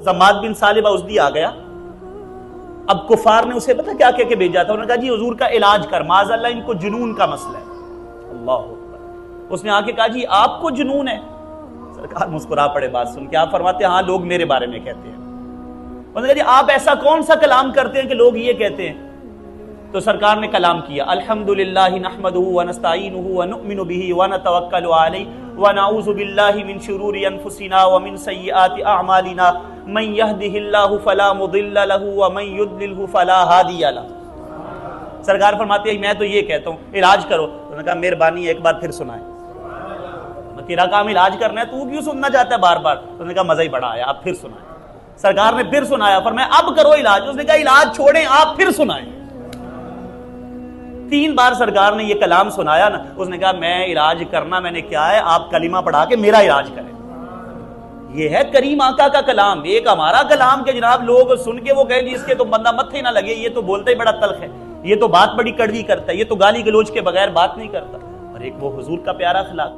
زماد بن سالبہ ازدی آ گیا. اب کفار نے اسے پتہ کیا کہہ کے بھیجا تھا؟ انہوں نے کہا جی حضور کا علاج کر، معاذ اللہ ان کو جنون کا مسئلہ ہے. اللہ اکبر. اس نے آ کے کہا جی آپ کو جنون ہے؟ سرکار مسکرا پڑے بات سن کے. آپ فرماتے ہیں ہاں لوگ میرے بارے میں کہتے ہیں. انہوں نے کہا جی آپ ایسا کون سا کلام کرتے ہیں کہ لوگ یہ کہتے ہیں؟ تو سرکار نے کلام کیا، الحمدللہ نحمدہ ونستعینہ ونؤمن بہ ونتوکل علیہ ونعوذ باللہ من شرور انفسنا ومن سیئات اعمالنا من یہدہ اللہ فلا مضل لہ ومن یضللہ فلا ہادی لہ. سرکار فرماتے ہیں میں تو یہ کہتا ہوں علاج کرو. انہوں نے کہا مہربانی ایک بار پھر سنائیں. تیرا کام علاج کرنا ہے، تو کیوں سننا چاہتا ہے بار بار؟ انہوں نے کہا مزہ ہی بڑا آیا، آپ پھر سنائیں. سرکار نے پھر سنایا، فرمایا اب کرو علاج. اس نے کہا علاج چھوڑیں، آپ پھر سنائیں. 3 بار سرکار نے یہ کلام سنایا نا. اس نے کہا میں علاج کرنا میں نے کیا ہے، آپ کلمہ پڑھا کے میرا علاج کریں. یہ ہے کریم آقا کا کلام. ایک ہمارا کلام کہ جناب لوگ سن کے وہ کہیں جی اس کے تو بندہ متھے نہ لگے، یہ تو بولتا ہی بڑا تلخ ہے، یہ تو بات بڑی کڑوی کرتا ہے، یہ تو گالی گلوچ کے بغیر بات نہیں کرتا. اور ایک وہ حضور کا پیارا اخلاق.